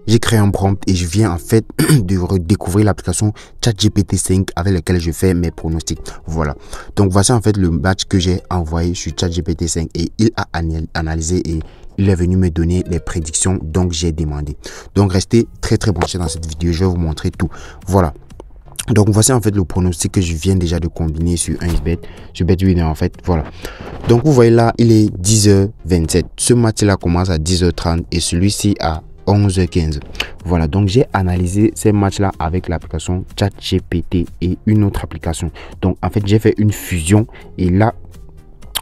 j'ai créé un prompt et je viens en fait de redécouvrir l'application ChatGPT 5 avec laquelle je fais mes pronostics. Voilà. Donc voici en fait le match que j'ai envoyé sur ChatGPT 5 et il a analysé et il est venu me donner les prédictions, donc j'ai demandé. Donc restez très branchés dans cette vidéo, je vais vous montrer tout. Voilà. Donc voici en fait le pronostic que je viens déjà de combiner sur 1xBet, sur BetWinner en fait, voilà. Donc vous voyez là, il est 10h27. Ce match là commence à 10h30 et celui-ci à 11h15. Voilà, donc j'ai analysé ces matchs là avec l'application ChatGPT et une autre application. Donc en fait j'ai fait une fusion et là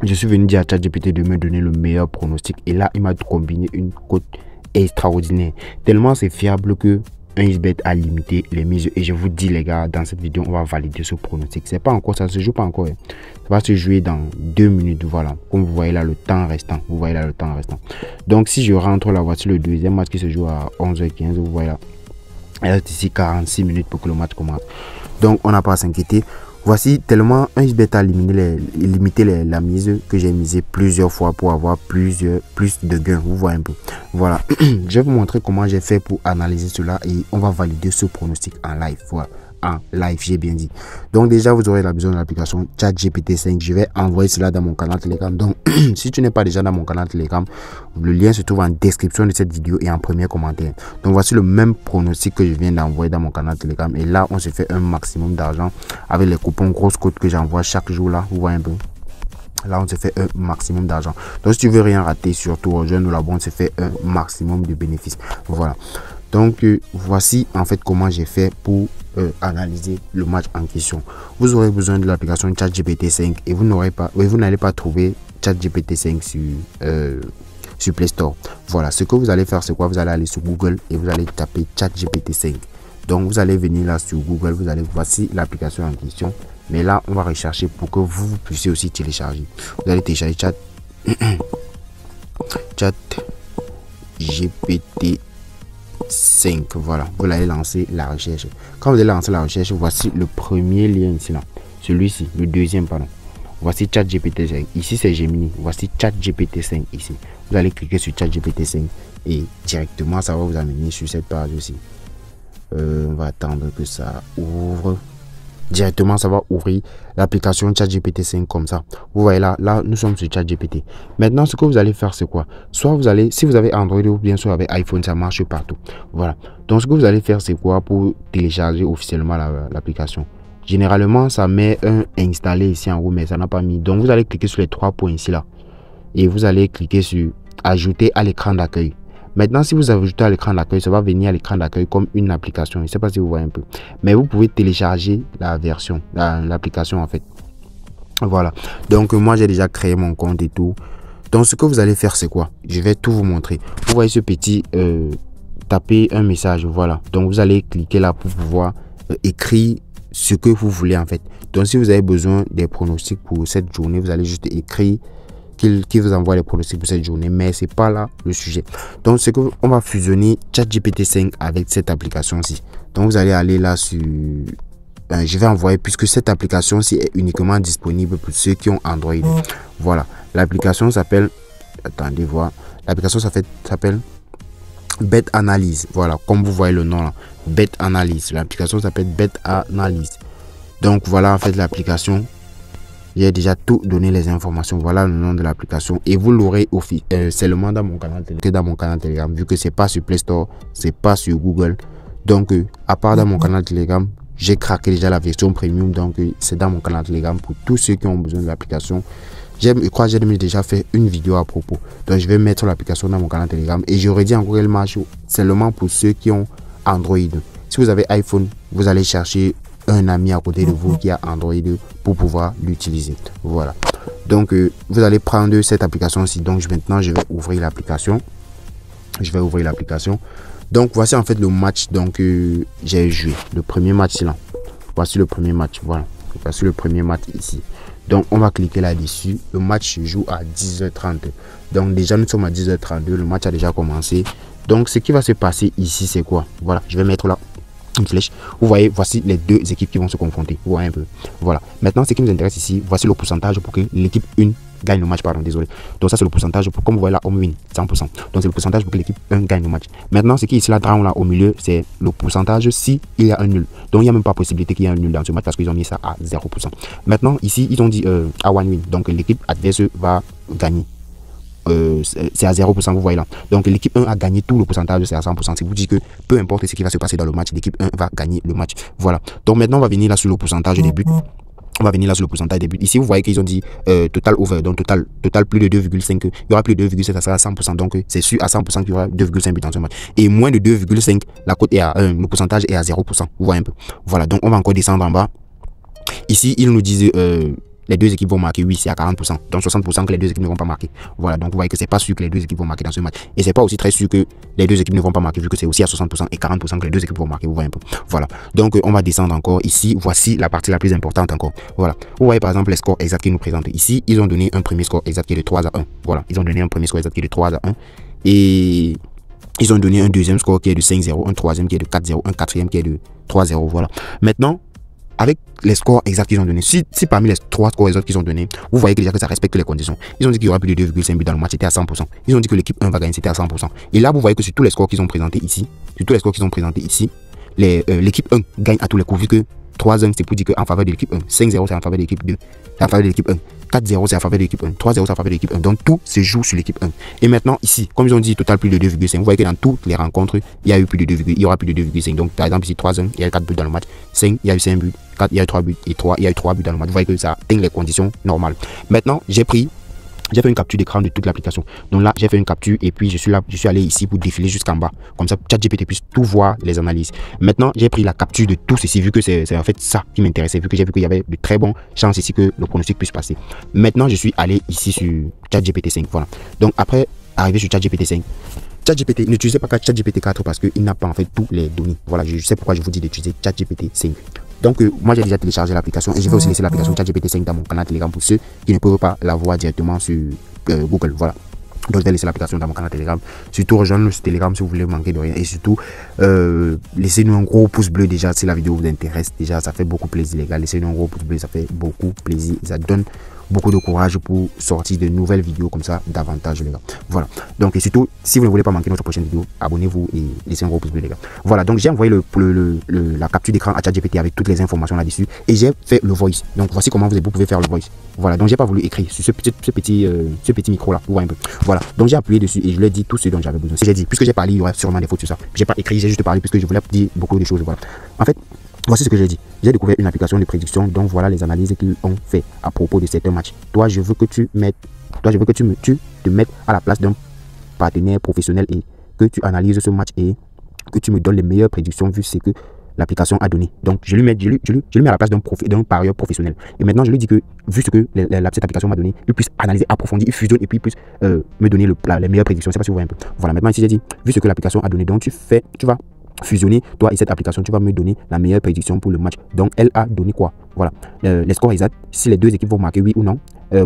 je suis venu dire à ChatGPT de me donner le meilleur pronostic et là il m'a combiné une cote extraordinaire, tellement c'est fiable que 1xBet a limité les mises. Et je vous dis les gars, dans cette vidéo on va valider ce pronostic. C'est pas encore, ça se joue pas encore, hein. Ça va se jouer dans 2 minutes. Voilà, comme vous voyez là le temps restant, vous voyez là le temps restant. Donc si je rentre là, voici le deuxième match qui se joue à 11h15. vous voyez là, il reste ici 46 minutes pour que le match commence, donc on n'a pas à s'inquiéter. Voici, tellement 1xBet a limité la mise que j'ai misé plusieurs fois pour avoir plus de gains. Vous voyez un peu. Voilà. Je vais vous montrer comment j'ai fait pour analyser cela et on va valider ce pronostic en live. Voilà. En live, j'ai bien dit. Donc déjà, vous aurez besoin de l'application ChatGPT 5. Je vais envoyer cela dans mon canal Telegram. Donc, si tu n'es pas déjà dans mon canal Telegram, le lien se trouve en description de cette vidéo et en premier commentaire. Donc, voici le même pronostic que je viens d'envoyer dans mon canal Telegram. Et là, on se fait un maximum d'argent avec les coupons grosses cotes que j'envoie chaque jour là. Vous voyez un peu. Là, on se fait un maximum d'argent. Donc, si tu veux rien rater, surtout rejoindre là-bas, on se fait un maximum de bénéfices. Voilà. Donc, voici en fait comment j'ai fait pour analyser le match en question. Vous aurez besoin de l'application ChatGPT 5 et vous n'allez pas trouver ChatGPT 5 sur Play Store. Voilà, ce que vous allez faire, c'est quoi? Vous allez aller sur Google et vous allez taper ChatGPT 5. Donc, vous allez venir là sur Google, voici l'application en question. Mais là, on va rechercher pour que vous puissiez aussi télécharger. Vous allez télécharger ChatGPT 5. Voilà, vous allez lancer la recherche. Quand vous allez lancer la recherche, voici le premier lien ici là, celui-ci, le deuxième pardon. Voici ChatGPT 5. Ici c'est Gemini. Voici ChatGPT 5 ici. Vous allez cliquer sur ChatGPT 5 et directement ça va vous amener sur cette page aussi. On va attendre que ça ouvre. Directement ça va ouvrir l'application ChatGPT 5 comme ça. Vous voyez là nous sommes sur ChatGPT. Maintenant ce que vous allez faire c'est quoi? Soit vous allez, si vous avez Android ou bien sûr avec iPhone, ça marche partout. Voilà, donc ce que vous allez faire c'est quoi pour télécharger officiellement l'application? Généralement ça met un installé ici en haut, mais ça n'a pas mis. Donc vous allez cliquer sur les 3 points ici là et vous allez cliquer sur ajouter à l'écran d'accueil. Maintenant, si vous ajoutez à l'écran d'accueil, ça va venir à l'écran d'accueil comme une application. Je ne sais pas si vous voyez un peu. Mais vous pouvez télécharger la version, l'application en fait. Voilà. Donc, moi, j'ai déjà créé mon compte et tout. Donc, ce que vous allez faire, c'est quoi? Je vais tout vous montrer. Vous voyez ce petit taper un message. Voilà. Donc, vous allez cliquer là pour pouvoir écrire ce que vous voulez en fait. Donc, si vous avez besoin des pronostics pour cette journée, vous allez juste écrire qui vous envoie les pronostics pour cette journée, mais c'est pas là le sujet. Donc c'est que on va fusionner ChatGPT 5 avec cette application-ci. Donc vous allez aller là sur je vais envoyer, puisque cette application-ci est uniquement disponible pour ceux qui ont Android. Voilà, l'application s'appelle, attendez voir, l'application s'appelle Bet Analyse. Voilà, comme vous voyez le nom là, Bet Analyse. L'application s'appelle Bet Analyse. Donc voilà en fait l'application. J'ai déjà tout donné les informations. Voilà le nom de l'application et vous l'aurez seulement dans mon canal Telegram, vu que c'est pas sur Play Store, c'est pas sur Google. Donc à part dans mon canal Telegram, j'ai craqué déjà la version premium. Donc c'est dans mon canal Telegram pour tous ceux qui ont besoin de l'application. Je crois que j'ai déjà fait une vidéo à propos. Donc je vais mettre l'application dans mon canal Telegram et j'aurais dit encore qu'elle marche seulement pour ceux qui ont Android. Si vous avez iPhone, vous allez chercher un ami à côté de vous qui a Android pour pouvoir l'utiliser. Voilà, donc vous allez prendre cette application-ci. Donc maintenant je vais ouvrir l'application. Donc voici en fait le match donc j'ai joué le premier match là. Voici le premier match. Voilà, voici le premier match ici. Donc on va cliquer là-dessus. Le match se joue à 10h30. Donc déjà nous sommes à 10h32. Le match a déjà commencé. Donc ce qui va se passer ici c'est quoi? Voilà, je vais mettre là une flèche. Vous voyez, voici les deux équipes qui vont se confronter. Vous voyez un peu. Voilà. Maintenant, ce qui nous intéresse ici, voici le pourcentage pour que l'équipe 1 gagne le match, pardon, désolé. Donc ça c'est le pourcentage, pour, comme vous voyez là, home win, 100%. Donc c'est le pourcentage pour que l'équipe 1 gagne le match. Maintenant, ce qui est ici là, drawn là, au milieu, c'est le pourcentage si il y a un nul. Donc il n'y a même pas possibilité qu'il y ait un nul dans ce match parce qu'ils ont mis ça à 0%. Maintenant, ici, ils ont dit à one win. Donc l'équipe adverse va gagner. C'est à 0%, vous voyez là. Donc l'équipe 1 a gagné tout le pourcentage, c'est à 100%. C'est vous dire que peu importe ce qui va se passer dans le match, l'équipe 1 va gagner le match. Voilà. Donc maintenant, on va venir là sur le pourcentage des buts. On va venir là sur le pourcentage des buts. Ici, vous voyez qu'ils ont dit total over, donc total plus de 2,5. Il y aura plus de 2,7, ça sera à 100%. Donc c'est sûr à 100% qu'il y aura 2,5 buts dans ce match. Et moins de 2,5, la cote est à 1, le pourcentage est à 0%. Vous voyez un peu. Voilà, donc on va encore descendre en bas. Ici, ils nous disent les deux équipes vont marquer, oui, c'est à 40%. Donc 60% que les deux équipes ne vont pas marquer. Voilà, donc vous voyez que c'est pas sûr que les deux équipes vont marquer dans ce match. Et c'est pas aussi très sûr que les deux équipes ne vont pas marquer, vu que c'est aussi à 60% et 40% que les deux équipes vont marquer. Vous voyez un peu. Voilà, donc on va descendre encore. Ici, voici la partie la plus importante encore. Voilà, vous voyez par exemple les scores exacts qu'ils nous présentent. Ici, ils ont donné un premier score exact qui est de 3 à 1. Voilà, ils ont donné un premier score exact qui est de 3 à 1. Et ils ont donné un deuxième score qui est de 5-0, un troisième qui est de 4-0, un quatrième qui est de 3-0. Voilà, maintenant, avec les scores exacts qu'ils ont donnés, si parmi les 3 scores exacts qu'ils ont donnés, vous voyez que déjà que ça respecte les conditions. Ils ont dit qu'il y aura plus de 2,5 buts dans le match, c'était à 100%. Ils ont dit que l'équipe 1 va gagner, c'était à 100%. Et là, vous voyez que sur tous les scores qu'ils ont présentés ici, l'équipe 1 gagne à tous les coups, vu que 3-1 c'est pour dire qu'en faveur de l'équipe 1, 5-0 c'est en faveur de l'équipe 2, c'est en faveur de l'équipe 1, 4-0 c'est en faveur de l'équipe 1, 3-0 c'est en faveur de l'équipe 1. Donc tout se joue sur l'équipe 1. Et maintenant ici, comme ils ont dit total plus de 2,5, vous voyez que dans toutes les rencontres, il y a eu plus de 2, il y aura plus de 2,5. Donc par exemple ici 3-1, il y a eu 4 buts dans le match, 5, il y a eu 5 buts, 4, il y a eu 3 buts et 3, il y a eu 3 buts dans le match. Vous voyez que ça atteint les conditions normales. Maintenant, j'ai fait une capture d'écran de toute l'application. Donc là, j'ai fait une capture et puis je suis allé ici pour défiler jusqu'en bas. Comme ça, ChatGPT puisse tout voir les analyses. Maintenant, j'ai pris la capture de tout ceci, vu que c'est en fait ça qui m'intéressait, vu que j'ai vu qu'il y avait de très bonnes chances ici que le pronostic puisse passer. Maintenant, je suis allé ici sur ChatGPT 5. Voilà. Donc après, arrivé sur ChatGPT 5, ChatGPT, n'utilisez pas ChatGPT 4 parce qu'il n'a pas en fait toutes les données. Voilà, je sais pourquoi je vous dis d'utiliser ChatGPT 5. Donc moi j'ai déjà téléchargé l'application et je vais aussi laisser l'application ChatGPT 5 dans mon canal Telegram pour ceux qui ne peuvent pas la voir directement sur Google. Voilà. Donc je vais laisser l'application dans mon canal Telegram. Surtout rejoindre ce Telegram si vous voulez manquer de rien. Et surtout laissez-nous un gros pouce bleu déjà si la vidéo vous intéresse. Déjà ça fait beaucoup plaisir les gars. Laissez-nous un gros pouce bleu, ça fait beaucoup plaisir. Ça donne beaucoup de courage pour sortir de nouvelles vidéos comme ça davantage les gars. Voilà. Donc et surtout si vous ne voulez pas manquer notre prochaine vidéo, abonnez-vous et laissez un gros pouce bleu les gars. Voilà, donc j'ai envoyé la capture d'écran à ChatGPT avec toutes les informations là-dessus et j'ai fait le voice. Donc voici comment vous pouvez faire le voice. Voilà, donc j'ai pas voulu écrire sur ce petit micro là, vous voyez un peu. Voilà, donc j'ai appuyé dessus et je lui ai dit tout ce dont j'avais besoin. J'ai dit, puisque j'ai parlé, il y aurait sûrement des fautes sur ça. J'ai pas écrit, j'ai juste parlé puisque je voulais dire beaucoup de choses. Voilà. En fait, voici ce que j'ai dit. J'ai découvert une application de prédiction, donc voilà les analyses qu'ils ont fait à propos de certains matchs. Toi, je veux que tu te mettes à la place d'un partenaire professionnel et que tu analyses ce match et que tu me donnes les meilleures prédictions vu ce que l'application a donné. Donc je lui mets à la place d'un parieur professionnel. Et maintenant je lui dis que vu ce que cette application m'a donné, il puisse analyser, approfondir, il fusionne et puis il puisse me donner les meilleures prédictions. Je sais pas si vous voyez un peu. Voilà, maintenant ici j'ai dit vu ce que l'application a donné, donc tu vas fusionner toi et cette application, tu vas me donner la meilleure prédiction pour le match. Donc elle a donné quoi? Voilà, les scores exacts, si les deux équipes vont marquer oui ou non,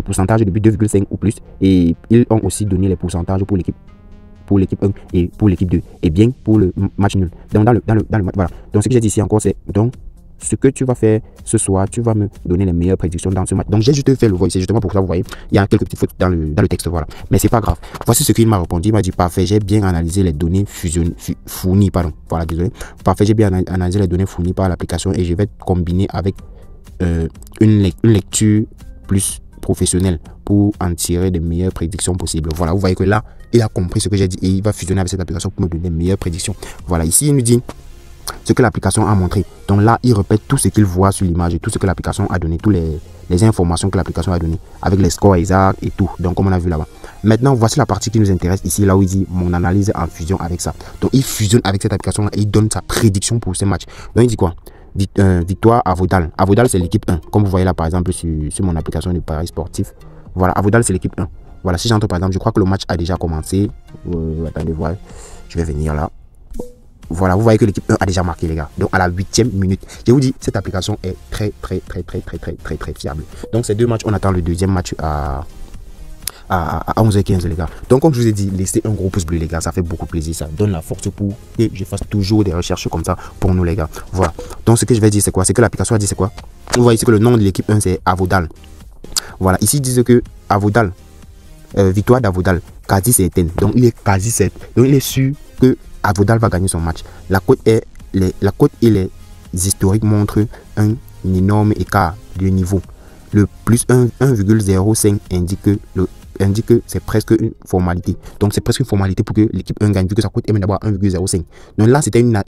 pourcentage de but 2,5 ou plus, et ils ont aussi donné les pourcentages pour l'équipe 1 et pour l'équipe 2 et bien pour le match nul. Donc dans le match, voilà. Donc ce que j'ai dit ici encore c'est donc ce que tu vas faire ce soir, tu vas me donner les meilleures prédictions dans ce match. Donc j'ai juste fait le voice, c'est justement pour ça vous voyez, il y a quelques petites fautes dans le texte, voilà. Mais c'est pas grave. Voici ce qu'il m'a répondu, il m'a dit parfait, j'ai bien analysé les données fournies, pardon. Voilà, désolé. Parfait, j'ai bien analysé les données fournies par l'application et je vais combiner avec une lecture plus professionnelle pour en tirer de meilleures prédictions possibles. Voilà, vous voyez que là, il a compris ce que j'ai dit et il va fusionner avec cette application pour me donner les meilleures prédictions. Voilà, ici, il nous dit ce que l'application a montré. Donc là, il répète tout ce qu'il voit sur l'image et tout ce que l'application a donné, toutes les informations que l'application a données avec les scores exacts et tout. Donc, comme on a vu là-bas. Maintenant, voici la partie qui nous intéresse ici, là où il dit mon analyse en fusion avec ça. Donc, il fusionne avec cette application et il donne sa prédiction pour ce match. Donc, il dit quoi? Victoire à Avodal. Avodal, c'est l'équipe 1. Comme vous voyez là, par exemple, sur mon application de paris sportif. Voilà, Avodal, c'est l'équipe 1. Voilà, si j'entends par exemple, je crois que le match a déjà commencé. Attendez, voilà. Je vais venir là. Voilà, vous voyez que l'équipe 1 a déjà marqué, les gars. Donc, à la 8e minute. Je vous dis, cette application est très fiable. Donc, ces deux matchs, on attend le deuxième match à 11h15 les gars. Donc comme je vous ai dit, laissez un gros pouce bleu les gars, ça fait beaucoup plaisir, ça donne la force pour que je fasse toujours des recherches comme ça pour nous les gars. Voilà, donc ce que je vais dire c'est quoi? C'est que l'application a dit c'est quoi? Vous voyez, c'est que le nom de l'équipe 1 c'est Avodal. Voilà, ici ils disent que Avodal, victoire d'Avodal, quasi certaine. Donc il est quasi certain. Donc il est sûr que Avodal va gagner son match. La cote et les historiques montrent un énorme écart de niveau. Le plus 1,05 indique que c'est presque une formalité. Donc c'est presque une formalité pour que l'équipe 1 gagne, vu que sa cote est d'abord 1,05. Donc là, c'était une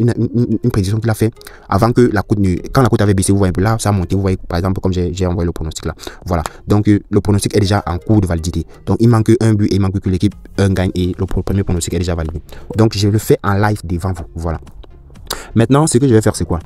prédiction qu'il a fait avant que la cote quand la cote avait baissé, vous voyez un peu là, ça a monté, vous voyez par exemple comme j'ai envoyé le pronostic là. Voilà. Donc le pronostic est déjà en cours de validité. Donc il manque un but et il manque que l'équipe 1 gagne et le premier pronostic est déjà validé. Donc je le fais en live devant vous. Voilà. Maintenant, ce que je vais faire, c'est quoi?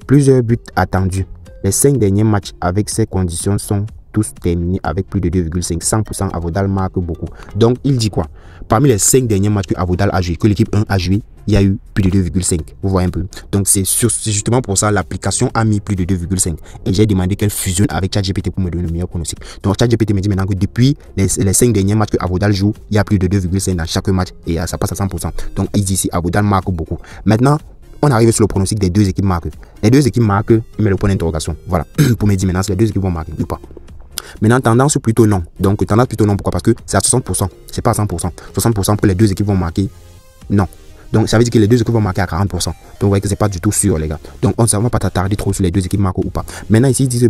Plusieurs buts attendus. Les 5 derniers matchs avec ces conditions sont tous terminés avec plus de 2,5. 100% Avodal marque beaucoup. Donc, il dit quoi? Parmi les 5 derniers matchs que Avodal a joué, que l'équipe 1 a joué, il y a eu plus de 2,5. Vous voyez un peu. Donc, c'est justement pour ça l'application a mis plus de 2,5. Et j'ai demandé qu'elle fusionne avec ChatGPT pour me donner le meilleur pronostic. Donc, ChatGPT me dit maintenant que depuis les 5 derniers matchs que Avodal joue, il y a plus de 2,5 dans chaque match et ça passe à 100%. Donc, il dit ici, Avodal marque beaucoup. Maintenant, on arrive sur le pronostic des deux équipes marquent. Les deux équipes marquent, il met le point d'interrogation. Voilà. Pour me dire maintenant si les deux équipes vont marquer ou pas. Maintenant, tendance plutôt non. Donc, tendance plutôt non. Pourquoi? Parce que c'est à 60%. C'est pas à 100%. 60% pour les deux équipes vont marquer. Non. Donc, ça veut dire que les deux équipes vont marquer à 40%. Donc, vous voyez que c'est pas du tout sûr, les gars. Donc, on ne va pas t'attarder trop sur les deux équipes marquent ou pas. Maintenant, ici, ils disent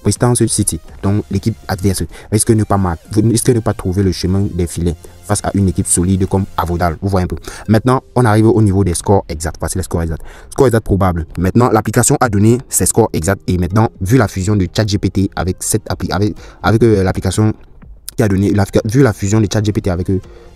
Bristol City. Donc, l'équipe adverse risque de ne pas trouver le chemin des filets face à une équipe solide comme Avodal. Vous voyez un peu. Maintenant, on arrive au niveau des scores exacts. Voici les scores exacts. Score exact probable. Maintenant, l'application a donné ses scores exacts. Et maintenant, vu la fusion de ChatGPT avec l'application qui a donné, vu la fusion de ChatGPT avec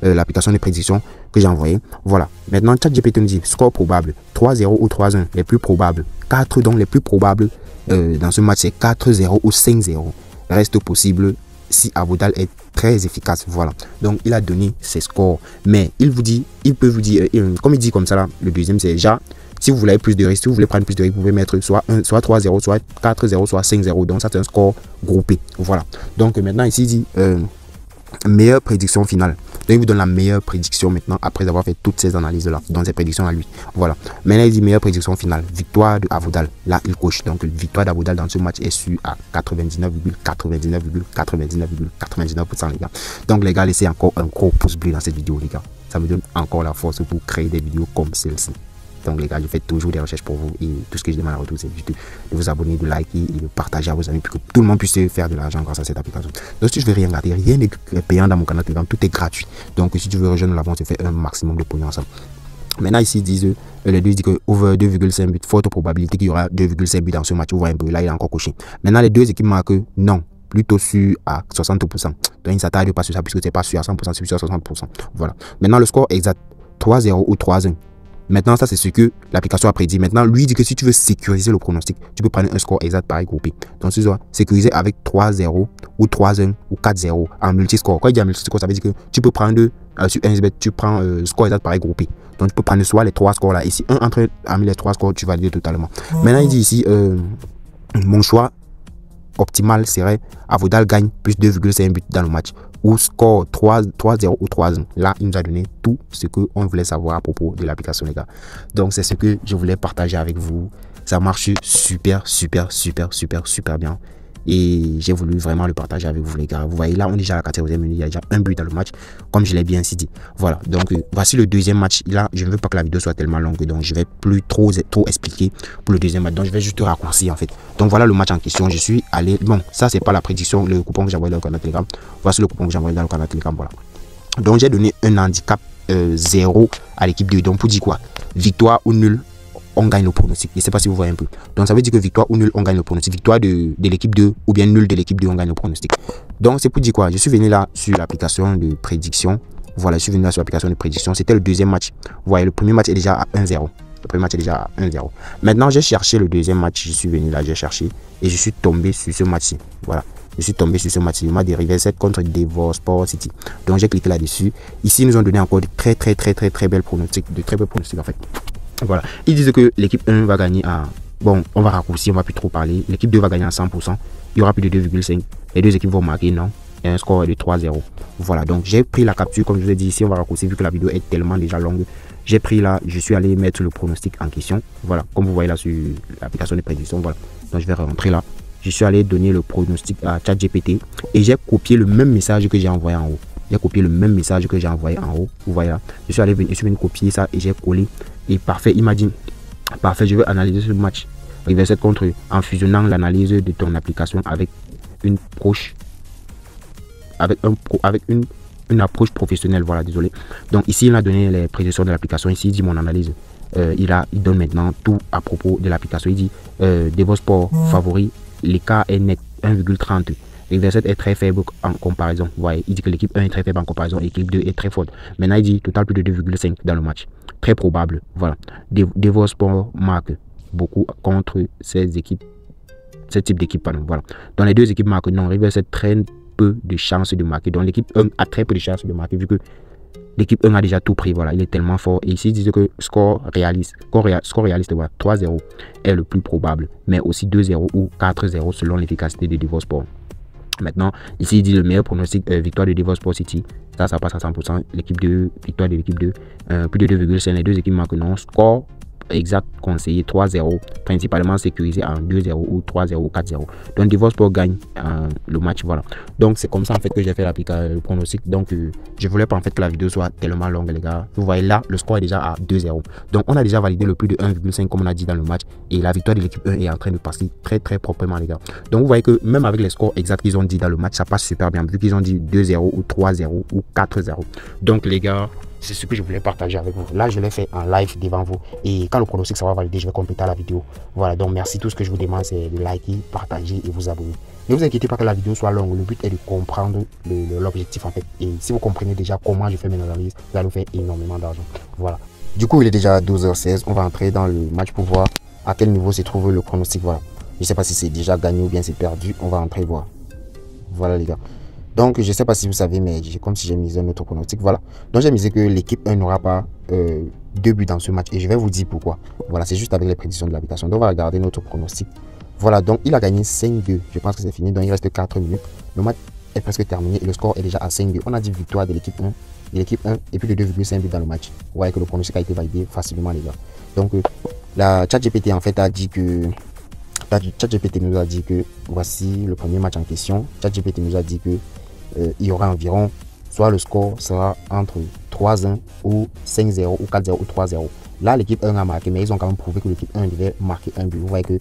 l'application de prédiction que j'ai envoyée. Voilà. Maintenant, ChatGPT nous dit score probable 3-0 ou 3-1. Les plus probables. 4 donc les plus probables dans ce match, c'est 4-0 ou 5-0. Reste possible si Avodal est très efficace. Voilà. Donc, il a donné ses scores. Mais il peut vous dire, comme il dit comme ça là, le deuxième, c'est déjà, si vous voulez plus de risques, si vous voulez prendre plus de risques, vous pouvez mettre soit 3-0, soit 4-0, soit 5-0. Donc, ça, c'est un score groupé. Voilà. Donc, maintenant, ici, il dit meilleure prédiction finale. Donc, il vous donne la meilleure prédiction maintenant après avoir fait toutes ces analyses-là, dans ses prédictions à lui. Voilà. Maintenant, il dit meilleure prédiction finale. Victoire de Avodal. Là, il coche. Donc, victoire d'Avodal dans ce match est su à 99,99,99,99%, les gars. Donc, les gars, laissez encore un gros pouce bleu dans cette vidéo, les gars. Ça me donne encore la force pour créer des vidéos comme celle-ci. Donc les gars, je fais toujours des recherches pour vous et tout ce que je demande à retour, c'est juste de vous abonner, de liker et de partager à vos amis pour que tout le monde puisse faire de l'argent grâce à cette application. Donc si tu veux rien garder, rien n'est payant dans mon canal Telegram, tout est gratuit. Donc si tu veux rejoindre l'aventure, tu fais un maximum de pognon ensemble. Maintenant ici, ils disent, les deux disent que over 2,5 buts, forte probabilité qu'il y aura 2,5 buts dans ce match. Vous voyez un peu, là il est encore coché. Maintenant les deux équipes marquent non. Plutôt sûr à 60%. Donc il ne s'attarde pas sur ça puisque c'est pas sûr à 100%, c'est sûr à 60%. Voilà. Maintenant le score exact 3-0 ou 3-1. Maintenant, ça, c'est ce que l'application a prédit. Maintenant, lui dit que si tu veux sécuriser le pronostic, tu peux prendre un score exact pareil groupé. Donc, tu dois sécuriser avec 3-0 ou 3-1 ou 4-0 en multiscore. Quand il dit en multiscore, ça veut dire que tu peux prendre sur 1xbet, tu prends score exact pareil groupé. Donc, tu peux prendre soit les 3 scores là. Et si un entre les 3 scores, tu valides totalement. Maintenant, il dit ici, mon choix optimal serait Avodal gagne plus 2,5 buts dans le match ou score 3-0 ou 3-1. Là, il nous a donné tout ce qu'on voulait savoir à propos de l'application, les gars. Donc, c'est ce que je voulais partager avec vous. Ça marche super bien. Et j'ai voulu vraiment le partager avec vous, les gars. Vous voyez, là, on est déjà à la 14e minute. Il y a déjà un but dans le match, comme je l'ai bien ainsi dit. Voilà, donc voici le deuxième match. Là, je ne veux pas que la vidéo soit tellement longue, donc je vais plus trop expliquer pour le deuxième match. Donc, je vais juste raccourcir, en fait. Donc, voilà le match en question. Je suis allé... Bon, ça, c'est pas la prédiction, le coupon que j'ai envoyé dans le canal Telegram. Voici le coupon que j'ai envoyé dans le canal Telegram, voilà. Donc, j'ai donné un handicap 0 à l'équipe 2. Donc, pour dire quoi? Victoire ou nul, on gagne le pronostic. Je ne sais pas si vous voyez un peu. Donc, ça veut dire que victoire ou nul, on gagne le pronostic. Victoire de l'équipe 2 ou bien nul de l'équipe 2, on gagne le pronostic. Donc, c'est pour dire quoi? Je suis venu là sur l'application de prédiction. Voilà, je suis venu là sur l'application de prédiction. C'était le deuxième match. Vous voyez, le premier match est déjà à 1-0. Le premier match est déjà à 1-0. Maintenant, j'ai cherché le deuxième match. Je suis venu là, j'ai cherché. Et je suis tombé sur ce match-ci. Voilà. Je suis tombé sur ce match. Il m'a dérivé 7 contre Devor Sport City. Donc, j'ai cliqué là-dessus. Ici, ils nous ont donné encore de très belles pronostics. De très belles pronostics, en fait. Voilà, ils disent que l'équipe 1 va gagner à... Bon, on va raccourcir, on va plus trop parler. L'équipe 2 va gagner à 100%. Il y aura plus de 2,5. Les deux équipes vont marquer, non. Et un score de 3-0. Voilà, donc j'ai pris la capture, comme je vous ai dit ici, on va raccourcir vu que la vidéo est tellement déjà longue. J'ai pris là, je suis allé mettre le pronostic en question. Voilà, comme vous voyez là sur l'application de prédiction. Voilà, donc je vais rentrer là. je suis allé donner le pronostic à ChatGPT et j'ai copié le même message que j'ai envoyé en haut. J'ai copié le même message que j'ai envoyé en haut. Vous voyez là. Je suis venu copier ça et j'ai collé. Et parfait, il m'a dit, parfait, je veux analyser ce match. River 7 contre eux en fusionnant l'analyse de ton application avec une approche, une approche professionnelle. Voilà, désolé. Donc ici, il a donné les précisions de l'application. Ici, il dit mon analyse. Il donne maintenant tout à propos de l'application. Il dit Devosport favori, l'écart est net 1,30. River 7 est très faible en comparaison. Vous voyez, il dit que l'équipe 1 est très faible en comparaison et l'équipe 2 est très forte. Maintenant, il dit total plus de 2,5 dans le match. Très probable. Voilà. Devosport marque beaucoup contre ce type d'équipe. Voilà. Dans les deux équipes marquent, non, River 7 très peu de chances de marquer. Donc l'équipe 1 a très peu de chances de marquer vu que l'équipe 1 a déjà tout pris. Voilà, il est tellement fort. Et ici, il disait que score réaliste, voilà, 3-0 est le plus probable, mais aussi 2-0 ou 4-0 selon l'efficacité de Devosport. Maintenant, ici, il dit le meilleur pronostic victoire de Devosport City. Ça passe à 100%. L'équipe 2, victoire de l'équipe 2, plus de 2,5. Les deux équipes marquent non. Score exact conseillé 3-0, principalement sécurisé en 2-0 ou 3-0 ou 4-0. Donc Devosport gagne le match. Voilà. Donc c'est comme ça en fait que j'ai fait le pronostic. Donc je voulais pas en fait que la vidéo soit tellement longue les gars. Vous voyez là, le score est déjà à 2-0. Donc on a déjà validé le plus de 1,5 comme on a dit dans le match. Et la victoire de l'équipe 1 est en train de passer très très proprement les gars. Donc vous voyez que même avec les scores exacts qu'ils ont dit dans le match, ça passe super bien. Vu qu'ils ont dit 2-0 ou 3-0 ou 4-0. Donc les gars, c'est ce que je voulais partager avec vous. Là, je l'ai fait en live devant vous. Et quand le pronostic sera validé, je vais compléter la vidéo. Voilà, donc merci. Tout ce que je vous demande, c'est de liker, partager et vous abonner. Ne vous inquiétez pas que la vidéo soit longue. Le but est de comprendre l'objectif en fait. Et si vous comprenez déjà comment je fais mes analyses, ça nous fait énormément d'argent. Voilà. Du coup, il est déjà 12h16. On va entrer dans le match pour voir à quel niveau se trouve le pronostic. Voilà. Je ne sais pas si c'est déjà gagné ou bien c'est perdu. On va entrer voir. Voilà les gars. Donc, je ne sais pas si vous savez, mais comme si j'ai misé un autre pronostic. Voilà. Donc, j'ai misé que l'équipe 1 n'aura pas 2 buts dans ce match. Et je vais vous dire pourquoi. Voilà, c'est juste avec les prédictions de l'application. Donc, on va regarder notre pronostic. Voilà, donc il a gagné 5-2. Je pense que c'est fini. Donc, il reste 4 minutes. Le match est presque terminé et le score est déjà à 5-2. On a dit victoire de l'équipe 1. Et l'équipe 1 et plus de 2,5 buts dans le match. Vous voyez que le pronostic a été validé facilement, les gars. Donc, la ChatGPT en fait a dit que... ChatGPT nous a dit que voici le premier match en question. ChatGPT nous a dit que il y aura environ, soit le score sera entre 3-1 ou 5-0 ou 4-0 ou 3-0. Là, l'équipe 1 a marqué, mais ils ont quand même prouvé que l'équipe 1 devait marquer un but. Vous voyez que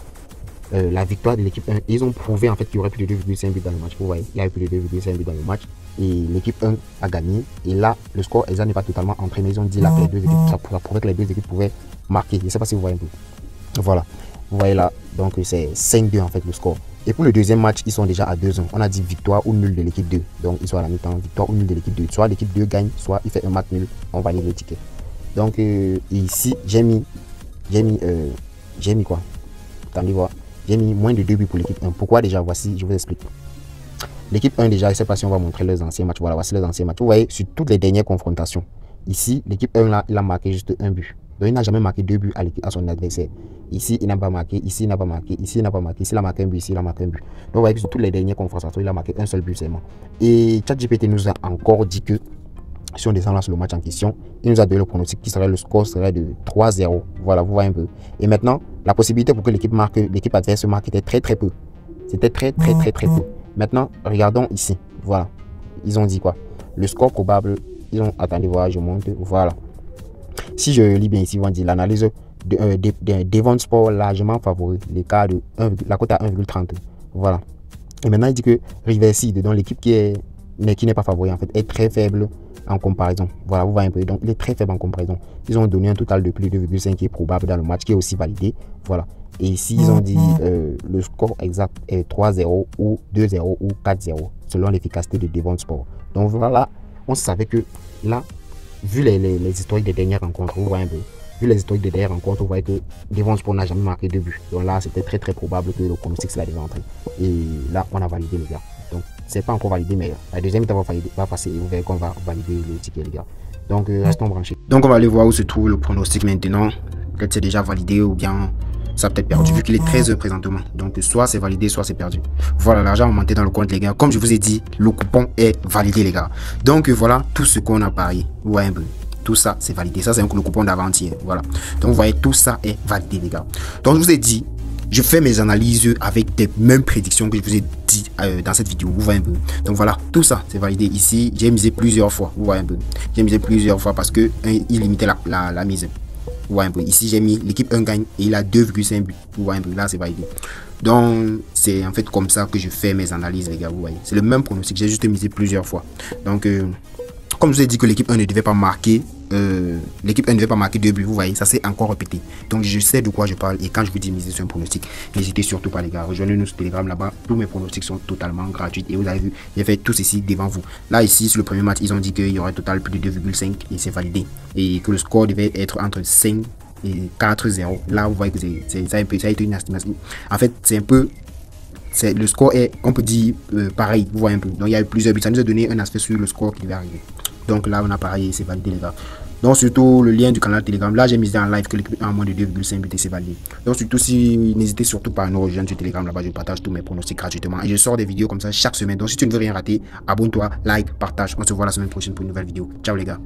la victoire de l'équipe 1, ils ont prouvé en fait qu'il y aurait plus de 2,5 buts dans le match. Vous voyez, il y a eu plus de 2,5 buts dans le match. Et l'équipe 1 a gagné. Et là, le score exact n'est pas totalement entré, mais ils ont dit là que les deux équipes, ça prouvé que les deux équipes pouvaient marquer. Je ne sais pas si vous voyez un peu. Voilà. Vous voyez là, donc c'est 5-2 en fait le score. Et pour le deuxième match, ils sont déjà à 2-1. On a dit victoire ou nul de l'équipe 2. Donc ils sont à la mi-temps, victoire ou nul de l'équipe 2. Soit l'équipe 2 gagne, soit il fait un match nul, on valide le ticket. Donc ici, j'ai mis quoi? Attendez voir. J'ai mis moins de 2 buts pour l'équipe 1. Pourquoi déjà? Voici, je vous explique. L'équipe 1 déjà, je ne sais pas si on va montrer les anciens matchs. Voilà, voici les anciens matchs. Vous voyez, sur toutes les dernières confrontations. Ici, l'équipe 1 là, il a marqué juste un but. Donc il n'a jamais marqué 2 buts à son adversaire. Ici, il n'a pas marqué, ici, il n'a pas marqué, ici, il n'a pas marqué, ici, il a marqué un but, ici, il a marqué un but. Donc vous voyez que sur toutes les dernières confrontations, il a marqué un seul but seulement. Et ChatGPT nous a encore dit que si on descend là sur le match en question, il nous a donné le pronostic qui serait le score serait de 3-0. Voilà, vous voyez un peu. Et maintenant, la possibilité pour que l'équipe marque, l'équipe adverse marque était très peu. C'était très peu. Maintenant, regardons ici. Voilà. Ils ont dit quoi? Le score probable, ils ont, attendez voir, je monte, voilà. Si je lis bien ici, ils vont dire l'analyse de Devosport largement favori, l'écart de la cote à 1,30. Voilà. Et maintenant, il dit que River 7, donc l'équipe qui n'est pas favori en fait, est très faible en comparaison. Voilà, vous voyez un peu. Donc, il est très faible en comparaison. Ils ont donné un total de plus de 2,5 qui est probable dans le match, qui est aussi validé. Voilà. Et ici, ils ont dit le score exact est 3-0 ou 2-0 ou 4-0 selon l'efficacité de Devosport. Donc voilà, on savait que là, vu les historiques des dernières rencontres, vous voyez un peu. Vu les historiques des dernières rencontres, vous voyez que Devosport n'a jamais marqué de but. Donc là, c'était très probable que le pronostic soit déjà entré. Et là, on a validé les gars. Donc, c'est pas encore validé, mais la deuxième étape va passer et vous verrez qu'on va valider le ticket, les gars. Donc, restons branchés. Donc, on va aller voir où se trouve le pronostic maintenant. Peut-être c'est déjà validé ou bien ça a peut-être perdu vu qu'il est 13h présentement. Donc, soit c'est validé, soit c'est perdu. Voilà, l'argent a monté dans le compte, les gars. Comme je vous ai dit, le coupon est validé, les gars. Donc, voilà tout ce qu'on a parié. Vous voyez un peu. Tout ça, c'est validé. Ça, c'est le coupon d'avant-hier. Voilà. Donc, vous voyez, tout ça est validé, les gars. Donc, je vous ai dit, je fais mes analyses avec les mêmes prédictions que je vous ai dit dans cette vidéo. Vous voyez un peu. Donc voilà, tout ça c'est validé. Ici, j'ai misé plusieurs fois. Vous voyez un peu. J'ai misé plusieurs fois parce que il limitait la mise. Vous voyez un peu. Ici, j'ai mis l'équipe 1 gagne et il a 2,5 buts. Vous voyez un peu. Là, c'est validé. Donc, c'est en fait comme ça que je fais mes analyses, les gars. Vous voyez. C'est le même pronostic. J'ai juste misé plusieurs fois. Donc, comme je vous ai dit que l'équipe 1 ne devait pas marquer, l'équipe 1 ne devait pas marquer 2 buts, vous voyez, ça s'est encore répété. Donc je sais de quoi je parle et quand je vous dis miser sur un pronostic, n'hésitez surtout pas les gars, rejoignez-nous sur Telegram là-bas, tous mes pronostics sont totalement gratuits et vous avez vu, j'ai fait tous ici devant vous. Là ici, sur le premier match, ils ont dit qu'il y aurait total plus de 2,5 et c'est validé. Et que le score devait être entre 5 et 4-0. Là vous voyez que ça a été une estimation. En fait, c'est un peu... le score est, on peut dire, pareil, vous voyez un peu. Donc il y a eu plusieurs buts, ça nous a donné un aspect sur le score qui va arriver. Donc là on a pareil, c'est validé les gars. Donc surtout le lien du canal Telegram, là j'ai mis en live que l'équipe a moins de 2,5 buts et c'est validé. Donc surtout si, n'hésitez surtout pas à nous rejoindre sur Telegram, là-bas je partage tous mes pronostics gratuitement. Et je sors des vidéos comme ça chaque semaine. Donc si tu ne veux rien rater, abonne-toi, like, partage. On se voit la semaine prochaine pour une nouvelle vidéo. Ciao les gars.